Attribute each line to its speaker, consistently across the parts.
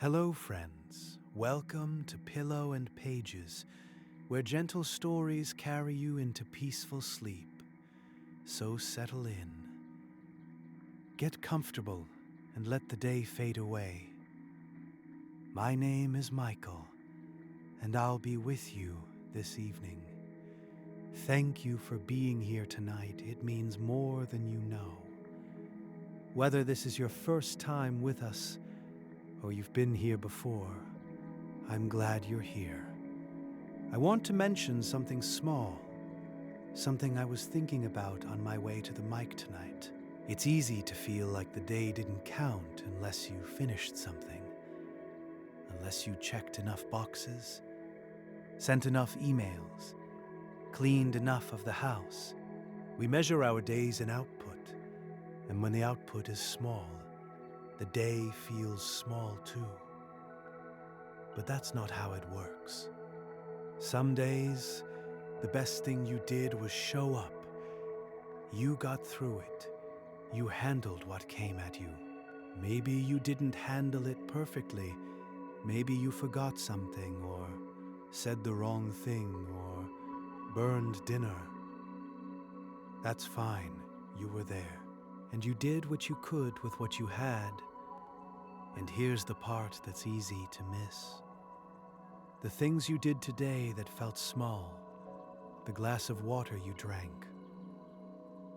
Speaker 1: Hello, friends. Welcome to Pillow and Pages, where gentle stories carry you into peaceful sleep. So settle in. Get comfortable and let the day fade away. My name is Michael, and I'll be with you this evening. Thank you for being here tonight. It means more than you know. Whether this is your first time with us or you've been here before, I'm glad you're here. I want to mention something small, something I was thinking about on my way to the mic tonight. It's easy to feel like the day didn't count unless you finished something, unless you checked enough boxes, sent enough emails, cleaned enough of the house. We measure our days in output, and when the output is small, the day feels small too. But that's not how it works. Some days, the best thing you did was show up. You got through it. You handled what came at you. Maybe you didn't handle it perfectly. Maybe you forgot something, or said the wrong thing, or burned dinner. That's fine. You were there. And you did what you could with what you had. And here's the part that's easy to miss. The things you did today that felt small, the glass of water you drank,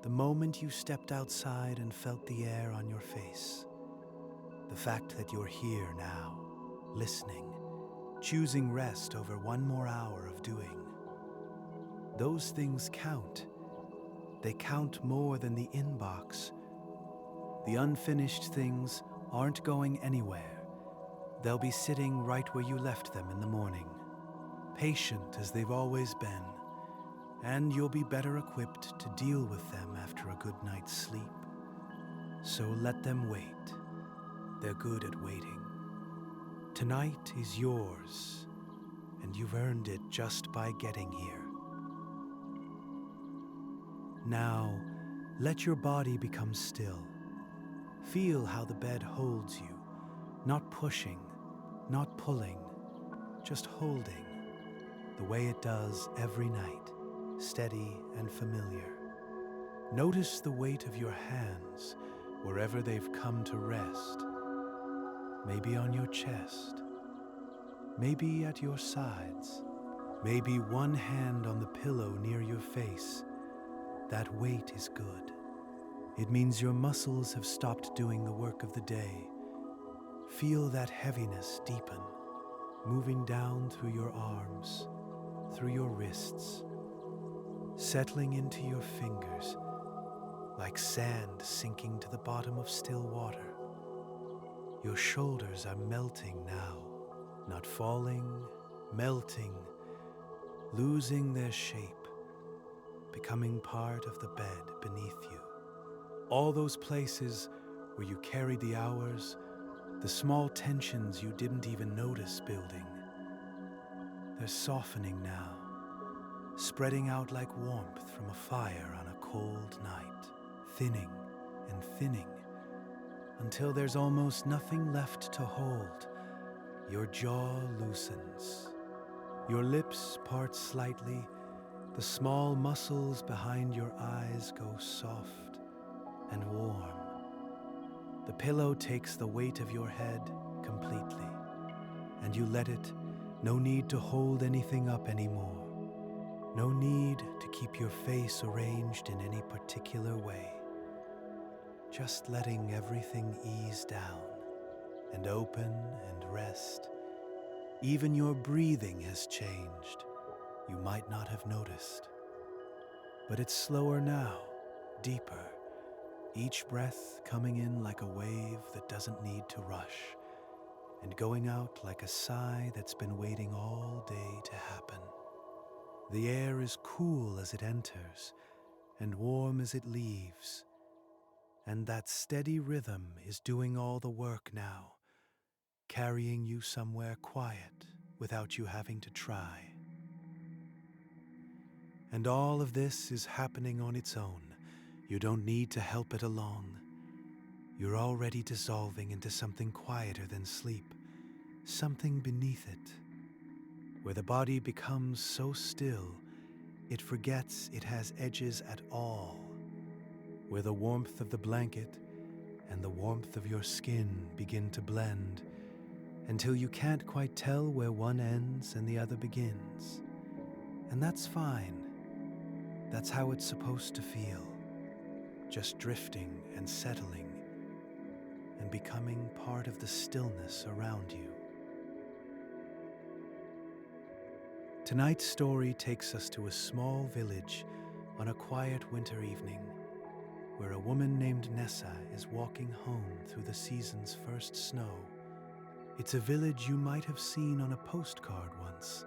Speaker 1: the moment you stepped outside and felt the air on your face, the fact that you're here now, listening, choosing rest over one more hour of doing. Those things count. They count more than the inbox. The unfinished things aren't going anywhere. They'll be sitting right where you left them in the morning, patient as they've always been, and you'll be better equipped to deal with them after a good night's sleep. So let them wait. They're good at waiting. Tonight is yours, and you've earned it just by getting here. Now, let your body become still. Feel how the bed holds you, not pushing, not pulling, just holding, the way it does every night, steady and familiar. Notice the weight of your hands wherever they've come to rest. Maybe on your chest, maybe at your sides, maybe one hand on the pillow near your face. That weight is good. It means your muscles have stopped doing the work of the day. Feel that heaviness deepen, moving down through your arms, through your wrists, settling into your fingers, like sand sinking to the bottom of still water. Your shoulders are melting now, not falling, melting, losing their shape, becoming part of the bed beneath you. All those places where you carried the hours, the small tensions you didn't even notice building, they're softening now, spreading out like warmth from a fire on a cold night, thinning and thinning, until there's almost nothing left to hold. Your jaw loosens. Your lips part slightly. The small muscles behind your eyes go soft and warm. The pillow takes the weight of your head completely, and you let it. No need to hold anything up anymore. No need to keep your face arranged in any particular way. Just letting everything ease down and open and rest. Even your breathing has changed. You might not have noticed. But it's slower now, deeper. Each breath coming in like a wave that doesn't need to rush, and going out like a sigh that's been waiting all day to happen. The air is cool as it enters, and warm as it leaves. And that steady rhythm is doing all the work now, carrying you somewhere quiet without you having to try. And all of this is happening on its own. You don't need to help it along. You're already dissolving into something quieter than sleep, something beneath it, where the body becomes so still it forgets it has edges at all, where the warmth of the blanket and the warmth of your skin begin to blend until you can't quite tell where one ends and the other begins. And that's fine. That's how it's supposed to feel, just drifting and settling and becoming part of the stillness around you. Tonight's story takes us to a small village on a quiet winter evening, where a woman named Nessa is walking home through the season's first snow. It's a village you might have seen on a postcard once,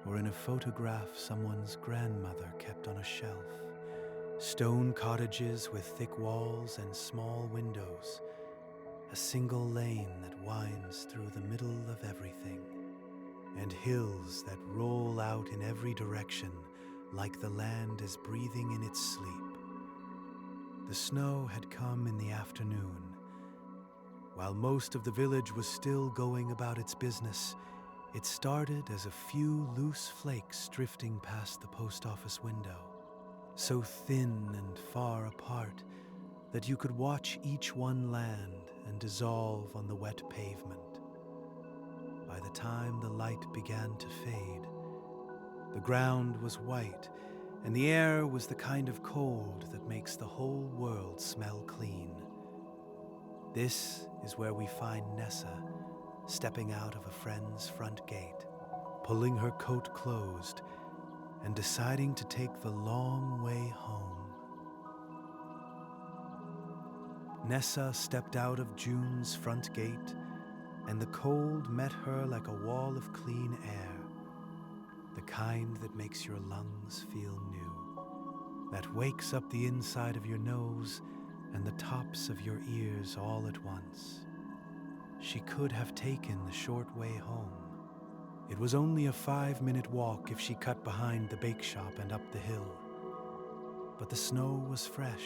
Speaker 1: or in a photograph someone's grandmother kept on a shelf. Stone cottages with thick walls and small windows, a single lane that winds through the middle of everything, and hills that roll out in every direction like the land is breathing in its sleep. The snow had come in the afternoon. While most of the village was still going about its business, it started as a few loose flakes drifting past the post office window, so thin and far apart that you could watch each one land and dissolve on the wet pavement. By the time the light began to fade, the ground was white and the air was the kind of cold that makes the whole world smell clean. This is where we find Nessa stepping out of a friend's front gate, pulling her coat closed and deciding to take the long way home. Nessa stepped out of June's front gate, and the cold met her like a wall of clean air, the kind that makes your lungs feel new, that wakes up the inside of your nose and the tops of your ears all at once. She could have taken the short way home. It was only a 5-minute walk if she cut behind the bakeshop and up the hill. But the snow was fresh,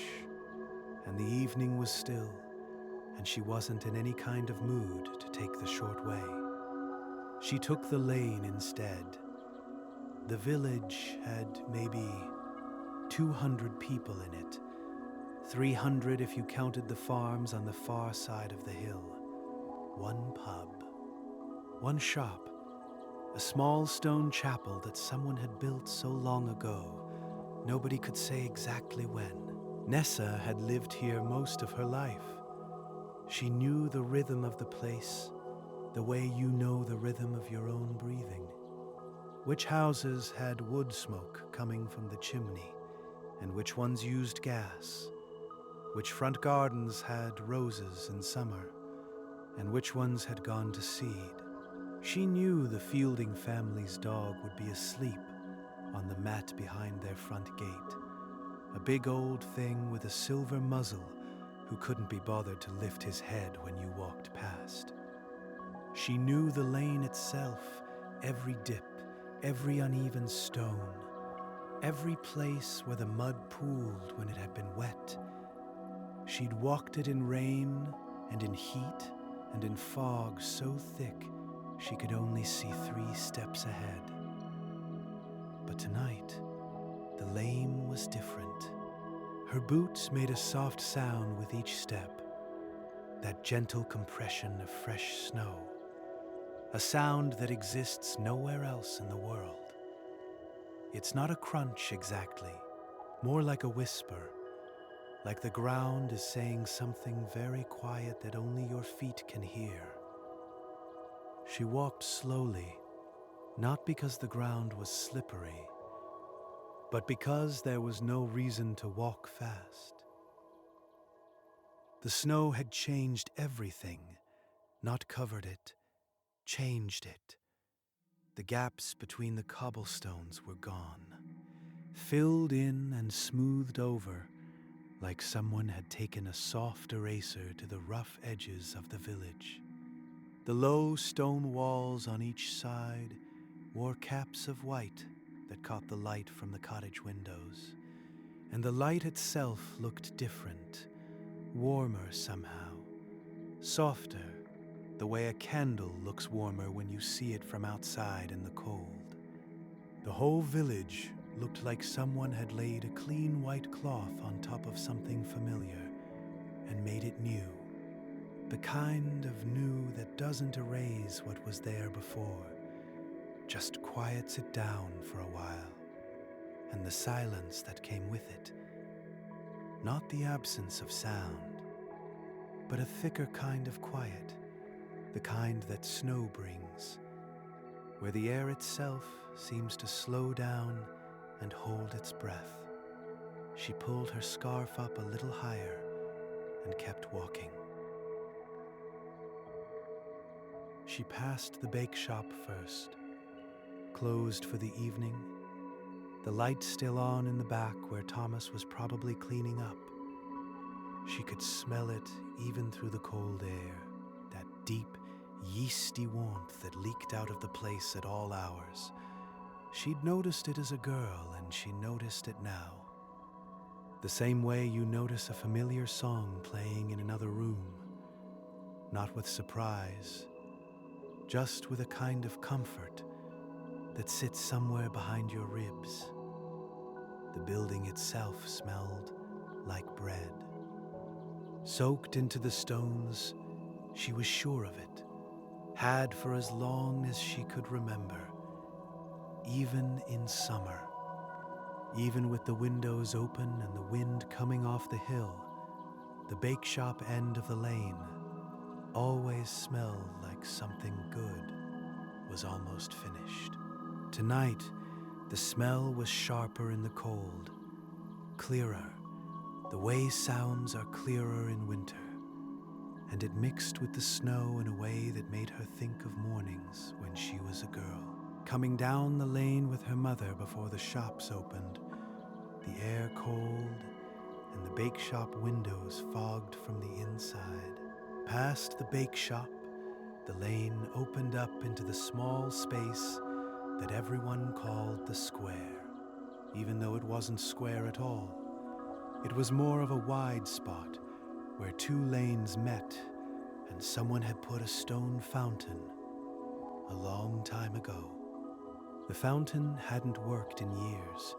Speaker 1: and the evening was still, and she wasn't in any kind of mood to take the short way. She took the lane instead. The village had maybe 200 people in it, 300 if you counted the farms on the far side of the hill. One pub, one shop, a small stone chapel that someone had built so long ago, nobody could say exactly when. Nessa had lived here most of her life. She knew the rhythm of the place, the way you know the rhythm of your own breathing. Which houses had wood smoke coming from the chimney, and which ones used gas? Which front gardens had roses in summer, and which ones had gone to seed? She knew the Fielding family's dog would be asleep on the mat behind their front gate, a big old thing with a silver muzzle who couldn't be bothered to lift his head when you walked past. She knew the lane itself, every dip, every uneven stone, every place where the mud pooled when it had been wet. She'd walked it in rain and in heat and in fog so thick she could only see 3 steps ahead. But tonight, the lane was different. Her boots made a soft sound with each step, that gentle compression of fresh snow, a sound that exists nowhere else in the world. It's not a crunch exactly, more like a whisper, like the ground is saying something very quiet that only your feet can hear. She walked slowly, not because the ground was slippery, but because there was no reason to walk fast. The snow had changed everything, not covered it, changed it. The gaps between the cobblestones were gone, filled in and smoothed over, like someone had taken a soft eraser to the rough edges of the village. The low stone walls on each side wore caps of white that caught the light from the cottage windows, and the light itself looked different, warmer somehow, softer, the way a candle looks warmer when you see it from outside in the cold. The whole village looked like someone had laid a clean white cloth on top of something familiar and made it new. The kind of new that doesn't erase what was there before, just quiets it down for a while, and the silence that came with it. Not the absence of sound, but a thicker kind of quiet, the kind that snow brings, where the air itself seems to slow down and hold its breath. She pulled her scarf up a little higher and kept walking. She passed the bakeshop first, closed for the evening, the light still on in the back where Thomas was probably cleaning up. She could smell it even through the cold air, that deep, yeasty warmth that leaked out of the place at all hours. She'd noticed it as a girl, and she noticed it now. The same way you notice a familiar song playing in another room, not with surprise, just with a kind of comfort that sits somewhere behind your ribs. The building itself smelled like bread. Soaked into the stones, she was sure of it, had for as long as she could remember, even in summer. Even with the windows open and the wind coming off the hill, the bakeshop end of the lane always smelled like something good was almost finished. Tonight, the smell was sharper in the cold, clearer, the way sounds are clearer in winter, and it mixed with the snow in a way that made her think of mornings when she was a girl. Coming down the lane with her mother before the shops opened, the air cold and the bakeshop windows fogged from the inside. Past the bakeshop, the lane opened up into the small space that everyone called the square, even though it wasn't square at all. It was more of a wide spot where two lanes met, and someone had put a stone fountain a long time ago. The fountain hadn't worked in years.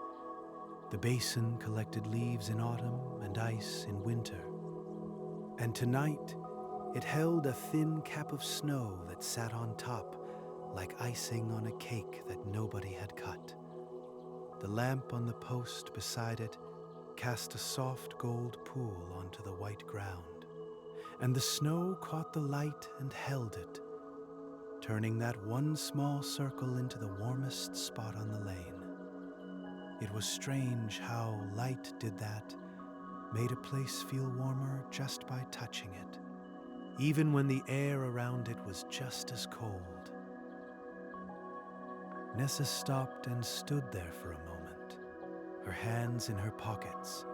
Speaker 1: The basin collected leaves in autumn and ice in winter. And tonight, it held a thin cap of snow that sat on top like icing on a cake that nobody had cut. The lamp on the post beside it cast a soft gold pool onto the white ground, and the snow caught the light and held it, turning that one small circle into the warmest spot on the lane. It was strange how light did that, made a place feel warmer just by touching it, even when the air around it was just as cold. Nessa stopped and stood there for a moment, her hands in her pockets,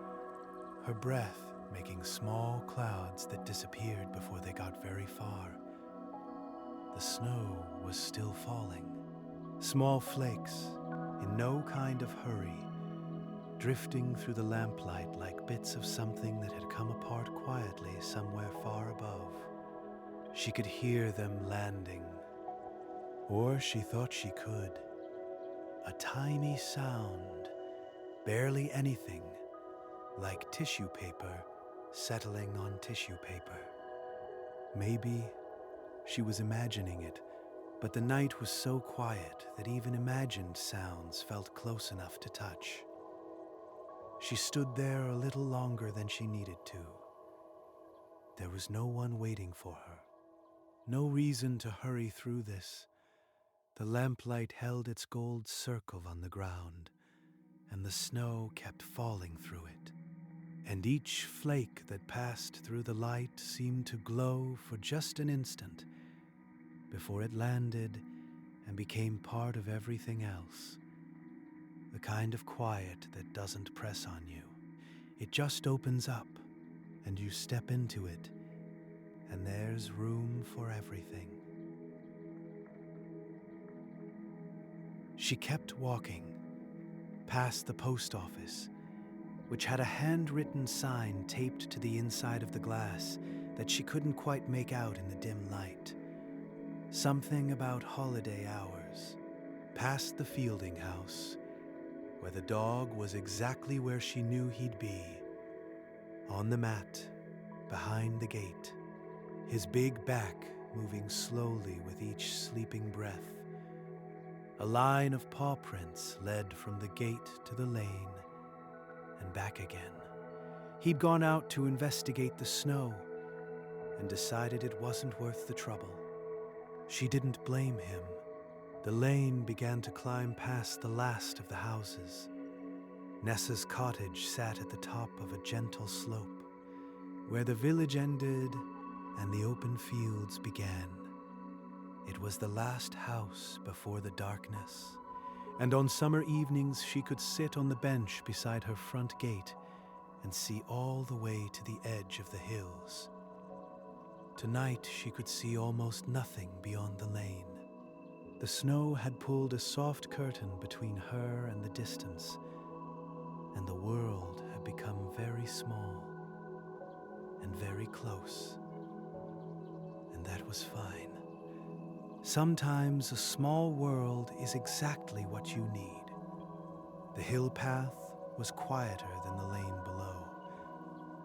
Speaker 1: her breath making small clouds that disappeared before they got very far. The snow was still falling, small flakes, in no kind of hurry, drifting through the lamplight like bits of something that had come apart quietly somewhere far above. She could hear them landing, or she thought she could. A tiny sound, barely anything, like tissue paper settling on tissue paper. Maybe she was imagining it, but the night was so quiet that even imagined sounds felt close enough to touch. She stood there a little longer than she needed to. There was no one waiting for her, no reason to hurry through this. The lamplight held its gold circle on the ground, and the snow kept falling through it. And each flake that passed through the light seemed to glow for just an instant before it landed and became part of everything else. The kind of quiet that doesn't press on you. It just opens up, and you step into it, and there's room for everything. She kept walking, past the post office, which had a handwritten sign taped to the inside of the glass that she couldn't quite make out in the dim light. Something about holiday hours, past the Fielding house, where the dog was exactly where she knew he'd be, on the mat, behind the gate, his big back moving slowly with each sleeping breath. A line of paw prints led from the gate to the lane and back again. He'd gone out to investigate the snow and decided it wasn't worth the trouble. She didn't blame him. The lane began to climb past the last of the houses. Nessa's cottage sat at the top of a gentle slope, where the village ended and the open fields began. It was the last house before the darkness, and on summer evenings she could sit on the bench beside her front gate and see all the way to the edge of the hills. Tonight she could see almost nothing beyond the lane. The snow had pulled a soft curtain between her and the distance, and the world had become very small and very close, and that was fine. Sometimes a small world is exactly what you need. The hill path was quieter than the lane below.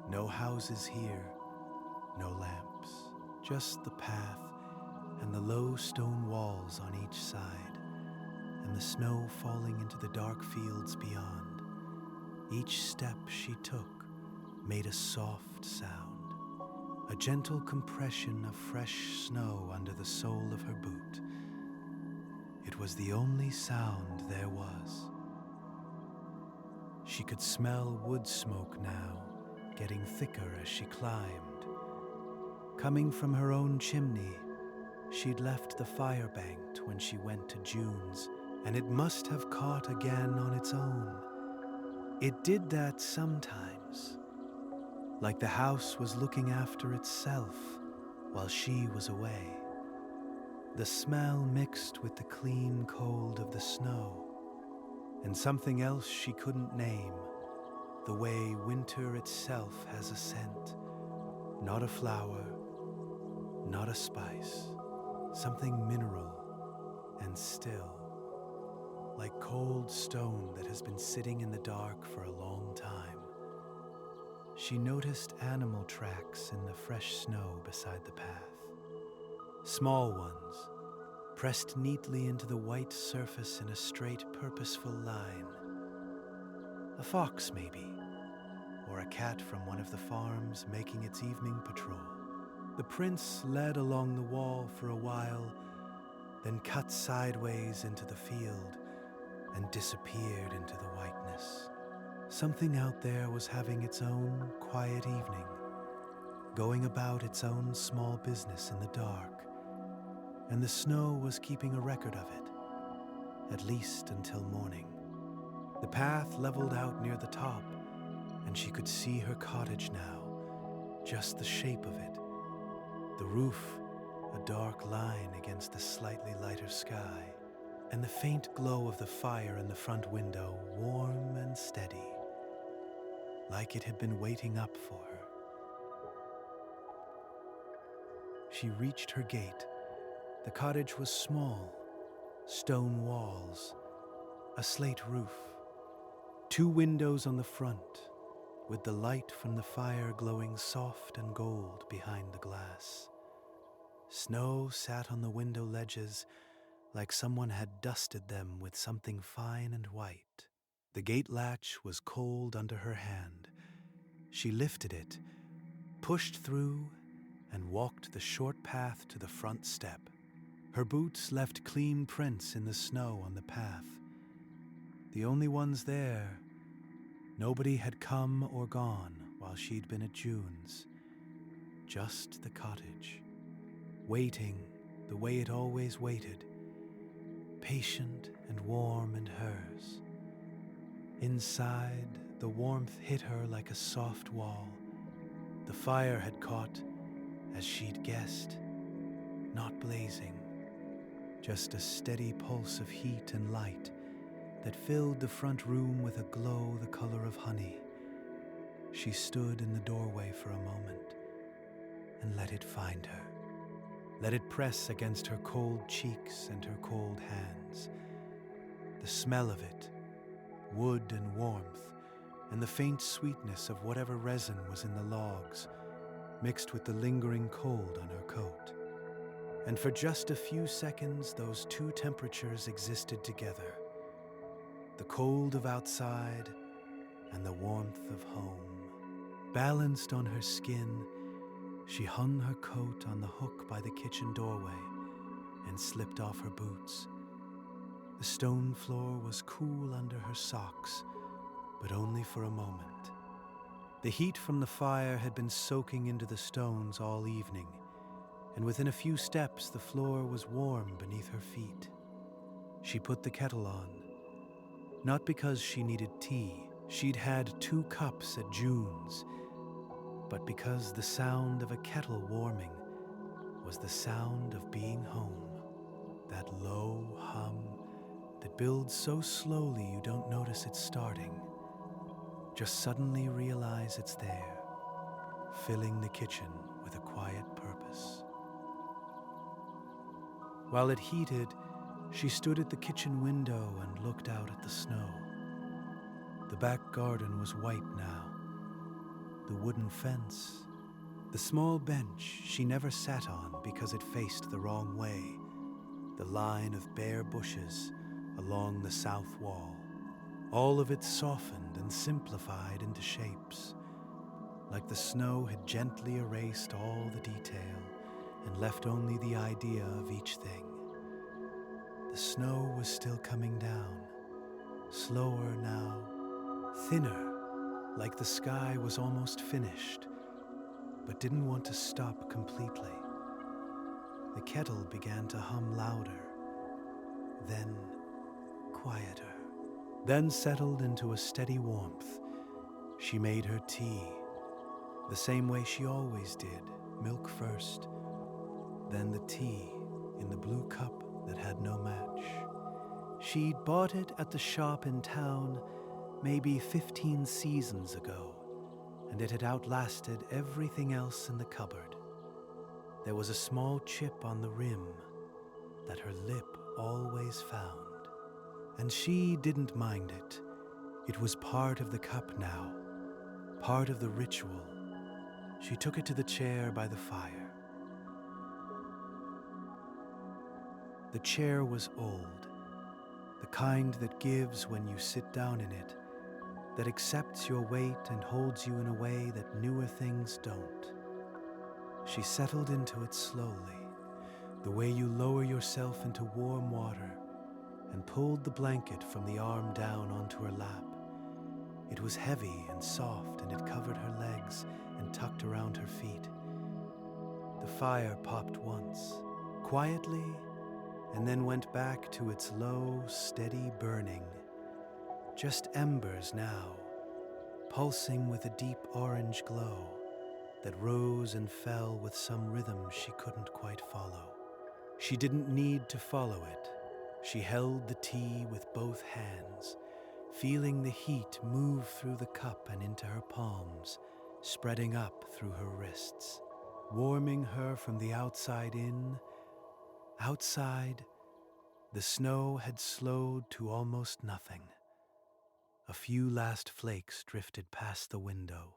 Speaker 1: No houses here, no lamps, just the path and the low stone walls on each side, and the snow falling into the dark fields beyond. Each step she took made a soft sound, a gentle compression of fresh snow under the sole of her boot. It was the only sound there was. She could smell wood smoke now, getting thicker as she climbed. Coming from her own chimney, she'd left the fire banked when she went to June's, and it must have caught again on its own. It did that sometimes, like the house was looking after itself while she was away. The smell mixed with the clean cold of the snow, and something else she couldn't name, the way winter itself has a scent, not a flower, not a spice, something mineral and still, like cold stone that has been sitting in the dark for a long time. She noticed animal tracks in the fresh snow beside the path. Small ones, pressed neatly into the white surface in a straight, purposeful line. A fox, maybe, or a cat from one of the farms making its evening patrol. The prints led along the wall for a while, then cut sideways into the field and disappeared into the whiteness. Something out there was having its own quiet evening, going about its own small business in the dark, and the snow was keeping a record of it, at least until morning. The path leveled out near the top, and she could see her cottage now, just the shape of it. The roof, a dark line against the slightly lighter sky, and the faint glow of the fire in the front window, warm and steady, like it had been waiting up for her. She reached her gate. The cottage was small, stone walls, a slate roof, 2 windows on the front, with the light from the fire glowing soft and gold behind the glass. Snow sat on the window ledges like someone had dusted them with something fine and white. The gate latch was cold under her hand. She lifted it, pushed through, and walked the short path to the front step. Her boots left clean prints in the snow on the path. The only ones there. Nobody had come or gone while she'd been at June's. Just the cottage, waiting the way it always waited, patient and warm and hers. Inside, the warmth hit her like a soft wall. The fire had caught, as she'd guessed, not blazing, just a steady pulse of heat and light that filled the front room with a glow the color of honey. She stood in the doorway for a moment and let it find her. Let it press against her cold cheeks and her cold hands. The smell of it, wood and warmth, and the faint sweetness of whatever resin was in the logs, mixed with the lingering cold on her coat. And for just a few seconds, those two temperatures existed together. The cold of outside and the warmth of home. Balanced on her skin, she hung her coat on the hook by the kitchen doorway and slipped off her boots. The stone floor was cool under her socks, but only for a moment. The heat from the fire had been soaking into the stones all evening, and within a few steps the floor was warm beneath her feet. She put the kettle on, not because she needed tea. She'd had 2 cups at June's, but because the sound of a kettle warming was the sound of being home, that low hum that builds so slowly you don't notice it starting. Just suddenly realize it's there, filling the kitchen with a quiet purpose. While it heated, she stood at the kitchen window and looked out at the snow. The back garden was white now. The wooden fence, the small bench she never sat on because it faced the wrong way, the line of bare bushes along the south wall, all of it softened and simplified into shapes, like the snow had gently erased all the detail and left only the idea of each thing. The snow was still coming down, slower now, thinner, like the sky was almost finished, but didn't want to stop completely. The kettle began to hum louder, then quieter, then settled into a steady warmth. She made her tea, the same way she always did, milk first, then the tea in the blue cup that had no match. She'd bought it at the shop in town maybe 15 seasons ago, and it had outlasted everything else in the cupboard. There was a small chip on the rim that her lip always found, and she didn't mind it. It was part of the cup now, part of the ritual. She took it to the chair by the fire. The chair was old, the kind that gives when you sit down in it, that accepts your weight and holds you in a way that newer things don't. She settled into it slowly, the way you lower yourself into warm water, and pulled the blanket from the arm down onto her lap. It was heavy and soft, and it covered her legs and tucked around her feet. The fire popped once, quietly, and then went back to its low, steady burning. Just embers now, pulsing with a deep orange glow that rose and fell with some rhythm she couldn't quite follow. She didn't need to follow it. She held the tea with both hands, feeling the heat move through the cup and into her palms, spreading up through her wrists, warming her from the outside in. Outside, the snow had slowed to almost nothing. A few last flakes drifted past the window,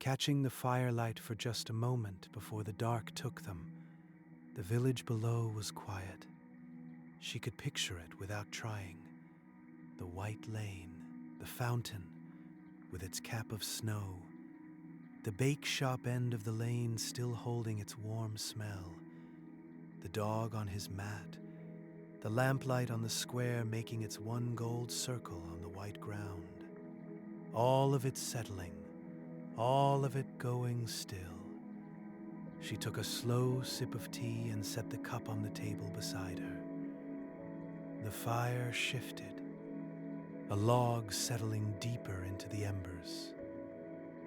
Speaker 1: catching the firelight for just a moment before the dark took them. The village below was quiet. She could picture it without trying. The white lane, the fountain with its cap of snow, the bakeshop end of the lane still holding its warm smell, the dog on his mat, the lamplight on the square making its one gold circle on the white ground. All of it settling, all of it going still. She took a slow sip of tea and set the cup on the table beside her. The fire shifted, a log settling deeper into the embers,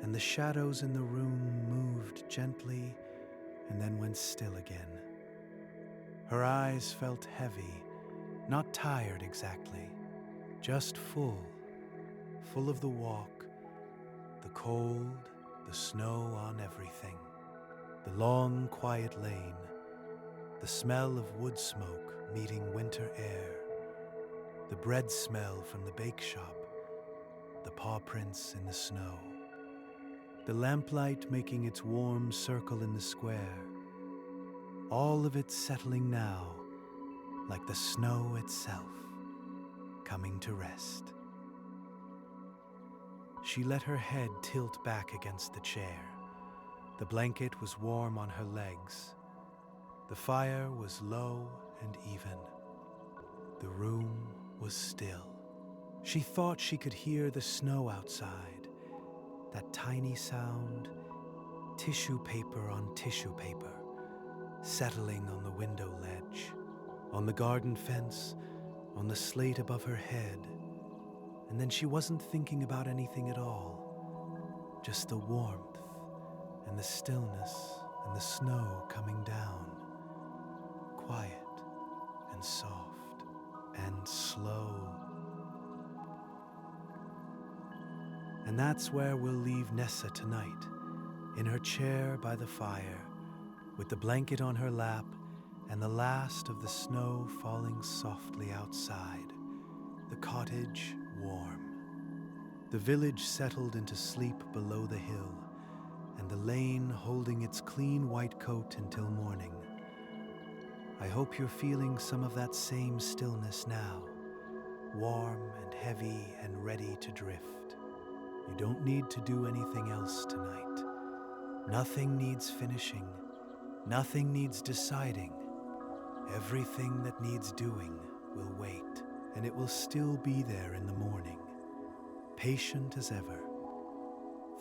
Speaker 1: and the shadows in the room moved gently and then went still again. Her eyes felt heavy, not tired exactly, just full of the walk, the cold, the snow on everything, the long, quiet lane, the smell of wood smoke meeting winter air, the bread smell from the bakeshop, the paw prints in the snow, the lamplight making its warm circle in the square, all of it settling now like the snow itself, coming to rest. She let her head tilt back against the chair. The blanket was warm on her legs. The fire was low and even. The room was still. She thought she could hear the snow outside, that tiny sound, tissue paper on tissue paper, settling on the window ledge, on the garden fence, on the slate above her head. And then she wasn't thinking about anything at all, just the warmth and the stillness and the snow coming down, quiet and soft and slow. And that's where we'll leave Nessa tonight, in her chair by the fire, with the blanket on her lap and the last of the snow falling softly outside, the cottage warm, the village settled into sleep below the hill, and the lane holding its clean white coat until morning. I hope you're feeling some of that same stillness now, warm and heavy and ready to drift. You don't need to do anything else tonight. Nothing needs finishing. Nothing needs deciding. Everything that needs doing will wait, and it will still be there in the morning, patient as ever.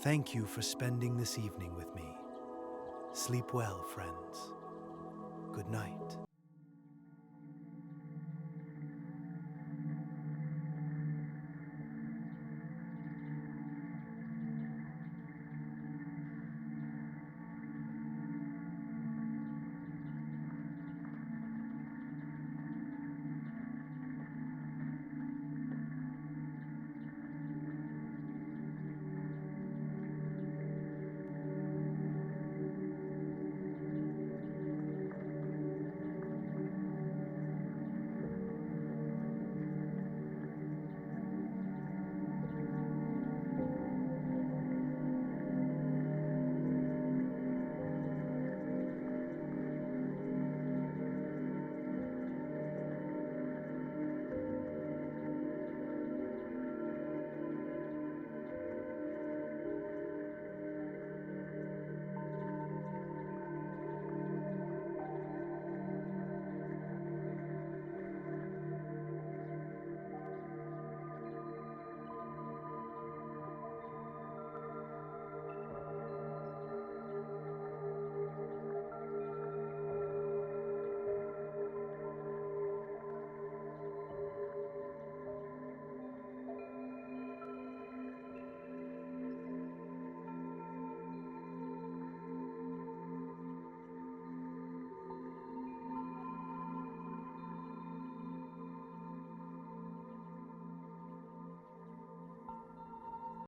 Speaker 1: Thank you for spending this evening with me. Sleep well, friends. Good night.